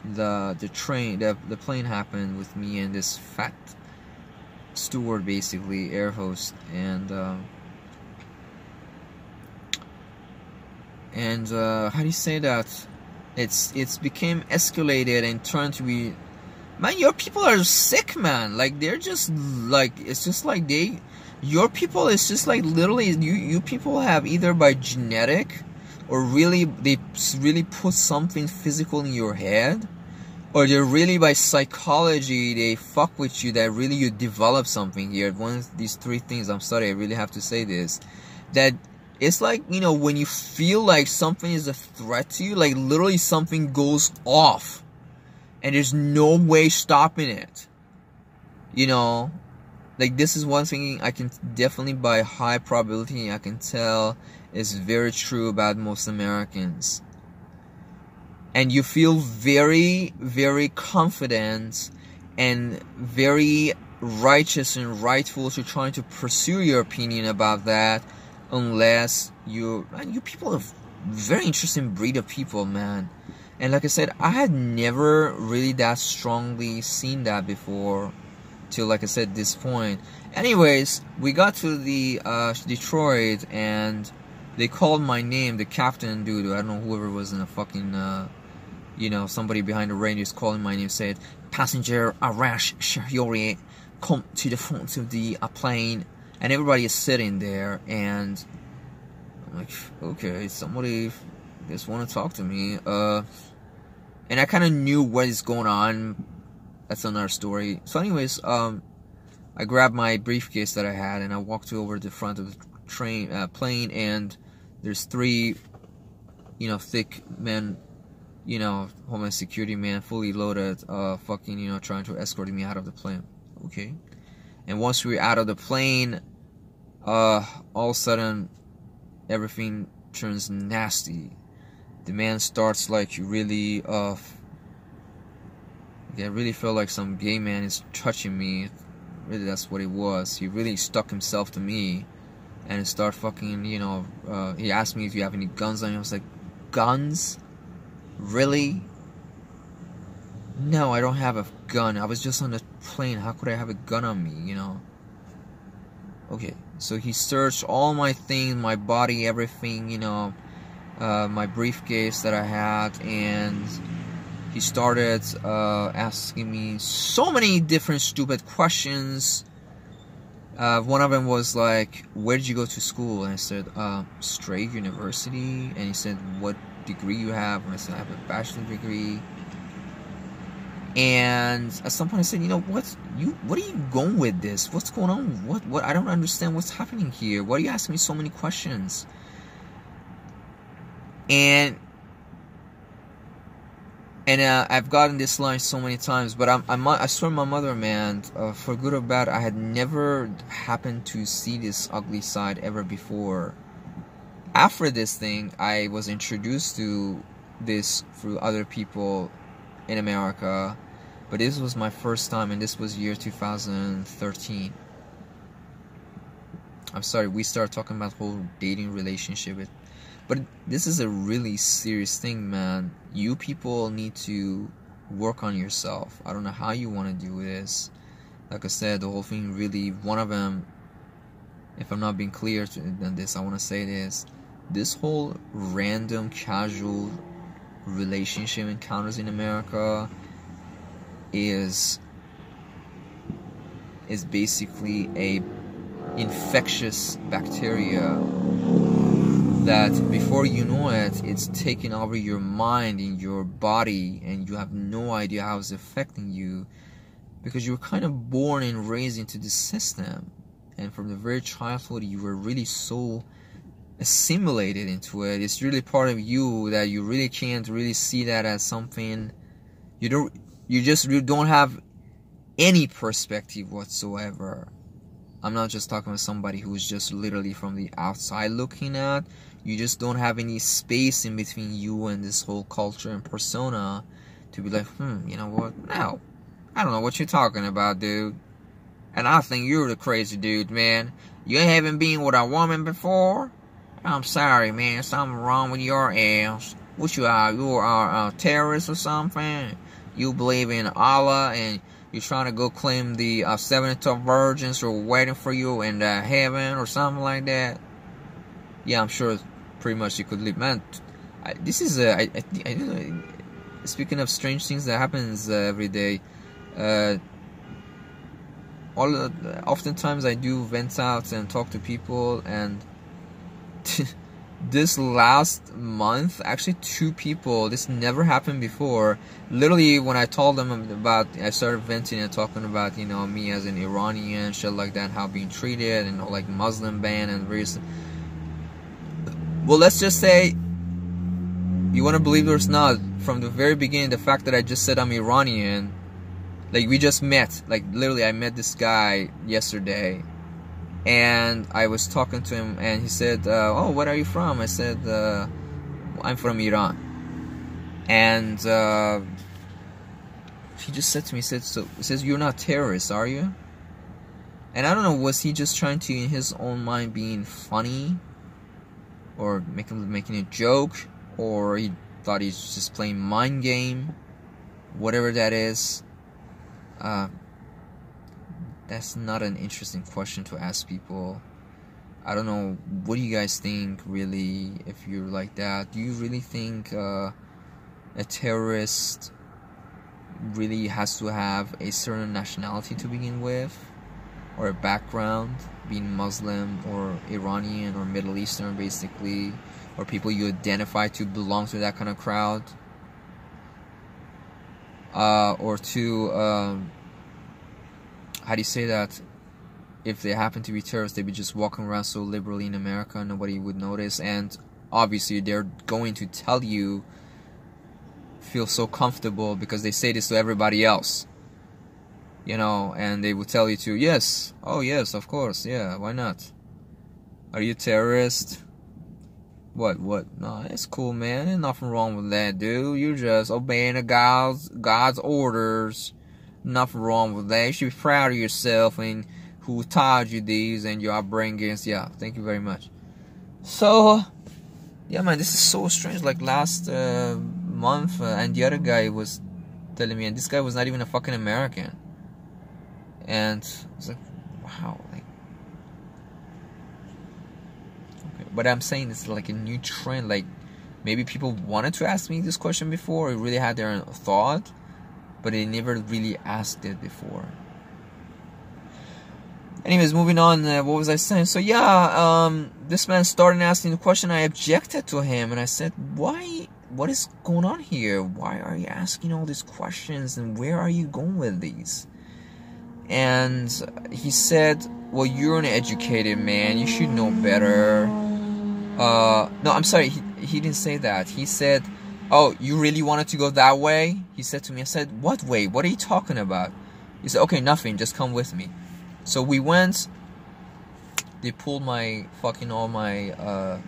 the train, the plane happened with me and this fat steward, basically air host, and how do you say that? It's became escalated and turned to be, man, your people are sick, man. Like, they're just like, it's just like your people is just like literally, you people have either by genetic, or really they really put something physical in your head, or they're really by psychology, they fuck with you, that really you develop something here. One of these three things, I'm sorry, I really have to say this, that it's like, you know, when you feel like something is a threat to you, like literally something goes off and there's no way stopping it, you know. Like, this is one thing I can definitely, by high probability, I can tell is very true about most Americans. And you feel very, very confident and very righteous and rightful to trying to pursue your opinion about that, unless you people are a very interesting breed of people, man. And like I said, I had never really that strongly seen that before, till, like I said, this point. Anyways, we got to the Detroit, and they called my name, the captain dude, I don't know, whoever was in a fucking, you know, somebody behind the radio is calling my name, said, "Passenger Arash Shahori, come to the front of the plane." And everybody is sitting there, and I'm like, okay, somebody just want to talk to me. And I kind of knew what is going on. That's another story. So anyways, I grabbed my briefcase that I had, and I walked over to the front of the plane, and there's 3, you know, thick men, you know, Homeland Security man, fully loaded, fucking, you know, trying to escort me out of the plane. Okay. And once we were out of the plane, all of a sudden, everything turns nasty. The man starts like really, I really felt like some gay man is touching me. Really, that's what it was. He really stuck himself to me, and started fucking, you know, he asked me if you have any guns on you. I was like, guns? Really? No, I don't have a gun. I was just on the plane. How could I have a gun on me, you know? Okay, so he searched all my things, my body, everything, you know, my briefcase that I had, and he started asking me so many different stupid questions. One of them was like, where did you go to school? And I said, Strait University. And he said, what degree you have? And I said, I have a bachelor's degree. And at some point I said, you know, what are you going with this? What's going on? What I don't understand what's happening here. Why are you asking me so many questions? And I've gotten this line so many times, but I swear my mother, man, for good or bad, I had never happened to see this ugly side ever before. After this thing, I was introduced to this through other people in America, but this was my first time, and this was year 2013. I'm sorry, we started talking about whole dating relationship, but this is a really serious thing, man. You people need to work on yourself. I don't know how you want to do this. Like I said, the whole thing really, one of them, if I'm not being clear than this, I want to say this whole random casual relationship encounters in America is basically a infectious bacteria that before you know it, it's taking over your mind and your body, and you have no idea how it's affecting you, because you were kind of born and raised into the system, and from the very childhood you were really so assimilated into it. It's really part of you that you really can't really see that as something. You don't have any perspective whatsoever. I'm not just talking about somebody who's just literally from the outside looking at. You just don't have any space in between you and this whole culture and persona to be like, you know what? No, I don't know what you're talking about, dude. And I think you're the crazy dude, man. You haven't been with a woman before? I'm sorry, man. Something wrong with your ass. What you are? You are a terrorist or something? You believe in Allah and you're trying to go claim the 72 virgins are waiting for you in heaven or something like that? Yeah, I'm sure pretty much you could live. Man, this is, speaking of strange things that happens every day, oftentimes I do vent out and talk to people, and this last month, actually 2 people, this never happened before. Literally, when I told them about, I started venting and talking about, you know, me as an Iranian, shit like that, how being treated, and like Muslim ban and various. Well, let's just say, you want to believe it or not, from the very beginning, the fact that I just said I'm Iranian, like we just met, like literally I met this guy yesterday. And I was talking to him, and he said, oh, where are you from? I said, I'm from Iran. And he just said to me, he says, you're not terrorists, are you? And I don't know, was he just trying to, in his own mind, being funny? Or making a joke? Or he thought he's just playing mind game? Whatever that is. that's not an interesting question to ask people. I don't know, what do you guys think, really, if you're like that? Do you really think a terrorist really has to have a certain nationality to begin with? Or a background, being Muslim or Iranian or Middle Eastern, basically? Or people you identify to belong to that kind of crowd? Or to, how do you say that? If they happen to be terrorists, they'd be just walking around so liberally in America, nobody would notice. And obviously they're going to tell you, feel so comfortable, because they say this to everybody else, you know, and they would tell you to, yes, oh yes, of course, yeah, why not? Are you a terrorist? What? No, it's cool, man, there's nothing wrong with that, dude. You're just obeying God's orders. Nothing wrong with that. You should be proud of yourself and who taught you these and your upbringings. Yeah, thank you very much. So, yeah, man, this is so strange. Like last month, and the other guy was telling me, and this guy was not even a fucking American. And I was like, wow, like, okay. But I'm saying it's like a new trend. Like, maybe people wanted to ask me this question before, or really had their thought, but they never really asked it before. Anyways, moving on, what was I saying? So yeah, this man started asking the question. I objected to him, and I said, why? What is going on here? Why are you asking all these questions, and where are you going with these? And he said, well, you're an educated man, you should know better. No, I'm sorry, he didn't say that. He said, oh, you really wanted to go that way? He said to me. I said, what way? What are you talking about? He said, okay, nothing, just come with me. So we went. They pulled my fucking all my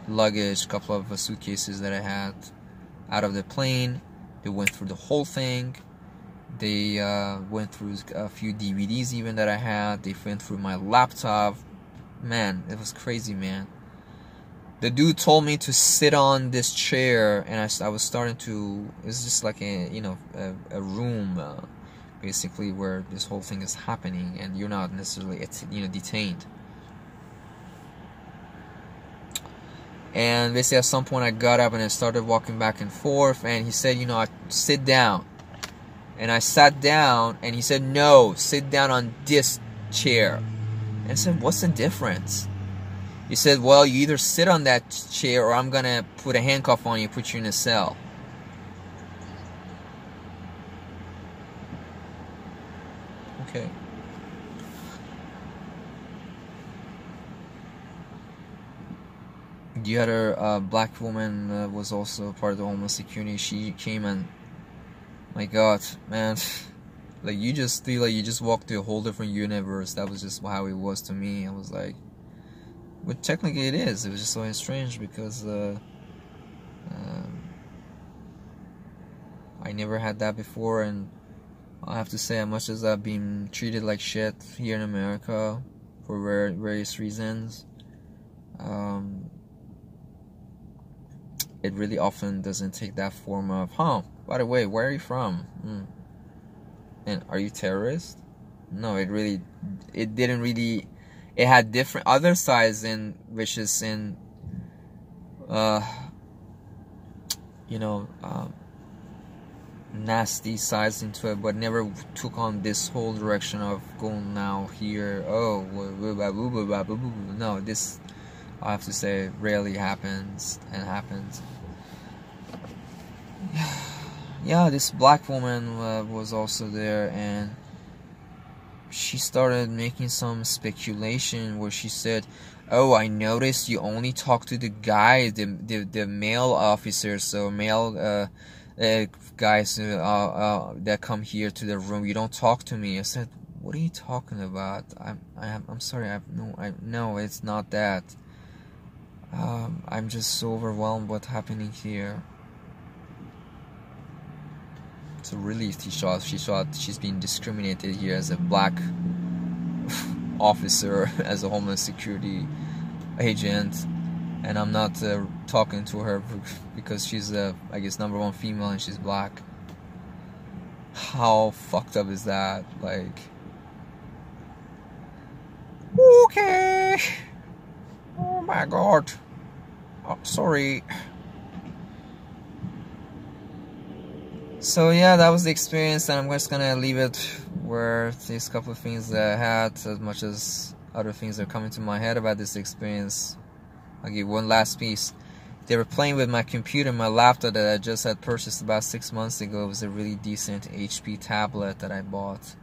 luggage, couple of suitcases that I had, out of the plane. They went through the whole thing. They went through a few DVDs even that I had. They went through my laptop. Man, it was crazy, man. The dude told me to sit on this chair, and I was starting to. It's just like a, you know, a room. Basically, where this whole thing is happening, and you're not necessarily, you know, detained. And basically, at some point, I got up and I started walking back and forth. And he said, you know, sit down. And I sat down, and he said, no, sit down on this chair. And I said, what's the difference? He said, well, you either sit on that chair, or I'm gonna put a handcuff on you, put you in a cell. Okay. The other black woman was also part of the Homeland Security. She came, and my God, man, like, you just feel like you just walked through a whole different universe. That was just how it was to me. I was like, but technically it is. It was just so strange because I never had that before, and I have to say, as much as I've been treated like shit here in America for various reasons, it really often doesn't take that form of, by the way, where are you from? And are you terrorist? No, it didn't really, it had different other sides, in which is in, you know, nasty sides into it, but never took on this whole direction of going now here, oh, no, this, I have to say, rarely happens, and happens. Yeah, this black woman was also there, and she started making some speculation where she said, oh, I noticed you only talk to the guys, the male officers, so male guys that come here to the room. You don't talk to me. I said, what are you talking about? I'm sorry. No, it's not that. I'm just so overwhelmed what's happening here. It's a relief. She thought she's being discriminated here as a black officer, as a Homeland Security agent, and I'm not talking to her because she's I guess #1 female and she's black. How fucked up is that? Like, Okay. Oh my god. Oh, sorry. So yeah, that was the experience, and I'm just gonna leave it where these couple of things that I had, as much as other things are coming to my head about this experience. I'll give one last piece. They were playing with my computer, my laptop that I just had purchased about 6 months ago. It was a really decent HP tablet that I bought.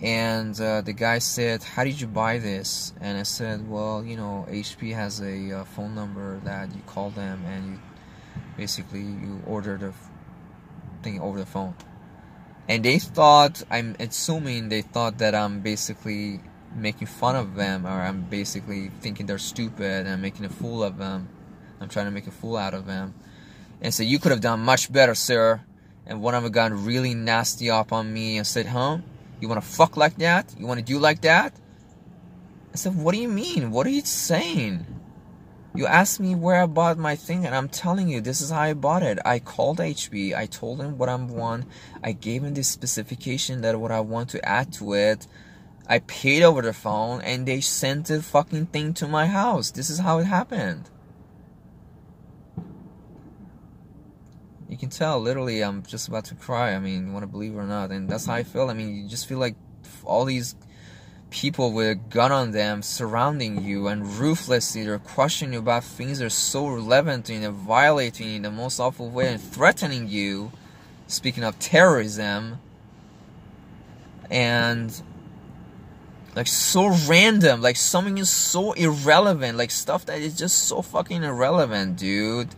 And the guy said, how did you buy this? And I said, well, you know, HP has a phone number that you call them and you basically you order the thing over the phone. And they thought, I'm assuming they thought that I'm basically making fun of them, or I'm basically thinking they're stupid and I'm making a fool of them. I'm trying to make a fool out of them. And so you could have done much better, sir. And one of them got really nasty up on me and said, huh? You want to fuck like that? You want to do like that? I said, what do you mean? What are you saying? You asked me where I bought my thing, and I'm telling you, this is how I bought it. I called HP. I told them what I want. I gave them this specification that what I want to add to it. I paid over the phone, and they sent the fucking thing to my house. This is how it happened. You can tell, literally, I'm just about to cry. I mean, you want to believe it or not. And that's how I feel. I mean, you just feel like all these people with a gun on them surrounding you and ruthlessly they're questioning you about things that are so relevant and violating you in the most awful way and threatening you. Speaking of terrorism. And like so random. Like something is so irrelevant. Like stuff that is just so fucking irrelevant, dude.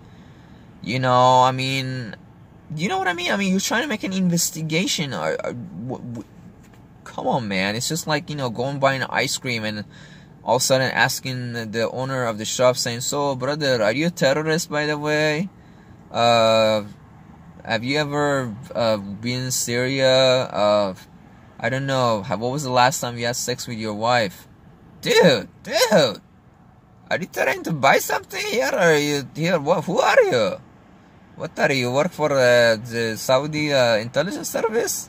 You know, I mean, you know what I mean? I mean, you're trying to make an investigation. Come on, man. It's just like, you know, going buying ice cream and all of a sudden asking the owner of the shop saying, so, brother, are you a terrorist, by the way? Have you ever been in Syria? I don't know. What was the last time you had sex with your wife? Dude. Are you trying to buy something here? Or are you here? What? Who are you? What are you? Work for the Saudi intelligence service?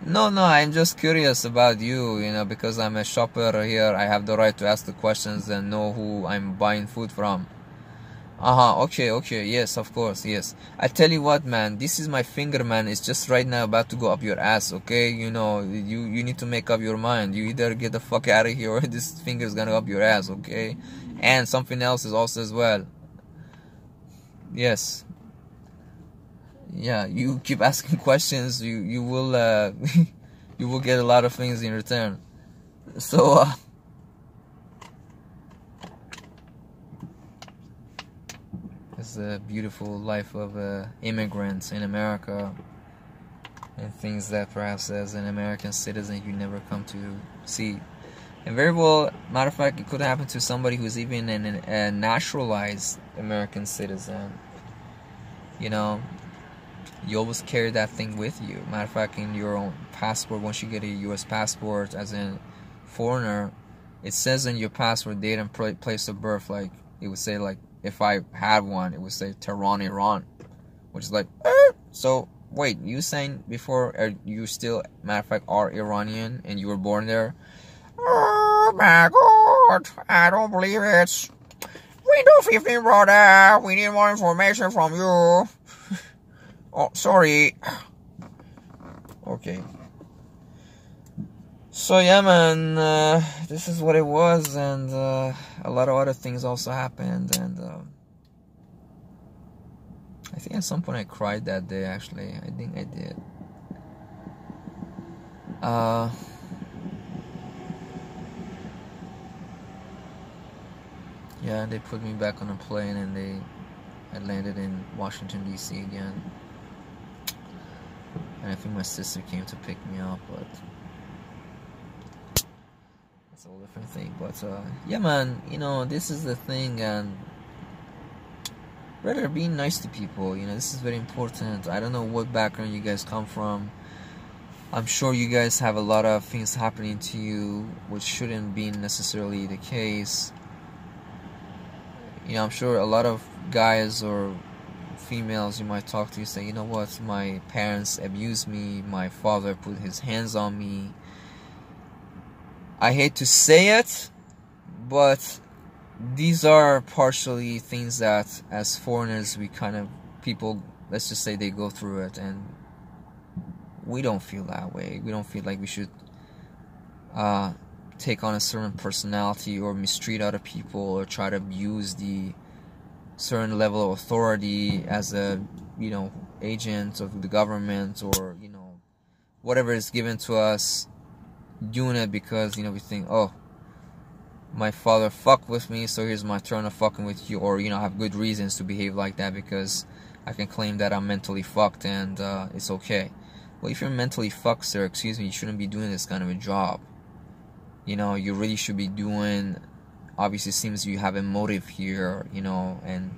No, I'm just curious about you, you know, because I'm a shopper here. I have the right to ask the questions and know who I'm buying food from. Okay, yes, of course, yes. I tell you what, man, this is my finger, man. It's just right now about to go up your ass, okay? You know, you need to make up your mind. You either get the fuck out of here or this finger's gonna go up your ass, okay? And something else is also as well. Yes. Yeah, you keep asking questions, you will you will get a lot of things in return. So it's the beautiful life of immigrants in America, and things that perhaps as an American citizen you never come to see. And very well, matter of fact, it could happen to somebody who's even a naturalized American citizen. You know, you always carry that thing with you. Matter of fact, in your own passport, once you get a U.S. passport as a foreigner, it says in your passport date and place of birth. Like, it would say, like, if I had one, it would say Tehran, Iran. Which is like, so, wait, you saying before, you still, matter of fact, are Iranian and you were born there? Oh my god, I don't believe it. Window 15, brother. We need more information from you. Oh, sorry. Okay. So yeah, man, this is what it was, and a lot of other things also happened, and I think at some point I cried that day, actually. I think I did. Yeah, they put me back on a plane, and I landed in Washington, D.C. again. And I think my sister came to pick me up, but that's a whole different thing. But yeah, man, you know, this is the thing, and rather being nice to people, you know, this is very important. I don't know what background you guys come from. I'm sure you guys have a lot of things happening to you which shouldn't be necessarily the case. You know, I'm sure a lot of guys or females you might talk to say, you know what, my parents abused me, my father put his hands on me, I hate to say it, but these are partially things that as foreigners we kind of, people, let's just say they go through it, and we don't feel that way. We don't feel like we should take on a certain personality or mistreat other people or try to abuse the certain level of authority as a, you know, agent of the government, or, you know, whatever is given to us, doing it because, you know, we think, oh, my father fucked with me, so here's my turn of fucking with you, or, you know, I have good reasons to behave like that because I can claim that I'm mentally fucked and it's okay. Well, if you're mentally fucked, sir, excuse me, you shouldn't be doing this kind of a job. You know, you really should be doing, obviously it seems you have a motive here, you know, and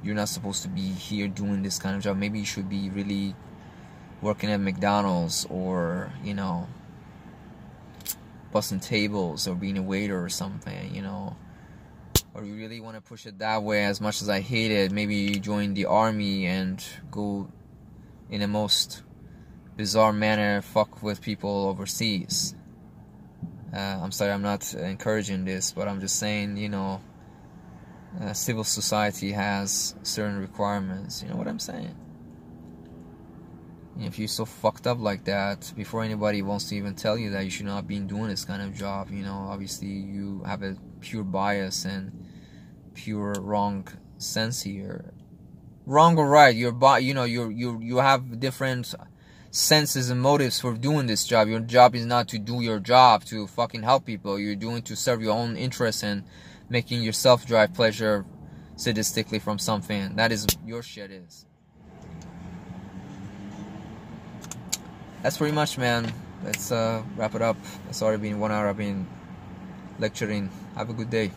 you're not supposed to be here doing this kind of job. Maybe you should be really working at McDonald's, or, you know, busting tables, or being a waiter or something, you know. Or you really want to push it that way, as much as I hate it, maybe you join the army and go in a most bizarre manner fuck with people overseas. I'm sorry, I'm not encouraging this, but I'm just saying, you know, civil society has certain requirements. You know what I'm saying? If you're so fucked up like that, before anybody wants to even tell you that you should not be doing this kind of job, you know, obviously you have a pure bias and pure wrong sense here. Wrong or right, you know, you have different senses and motives for doing this job. Your job is not to do your job to fucking help people. You're doing to serve your own interests and making yourself derive pleasure sadistically from something. That is your shit is. That's pretty much, man. Let's wrap it up. It's already been 1 hour I've been lecturing. Have a good day.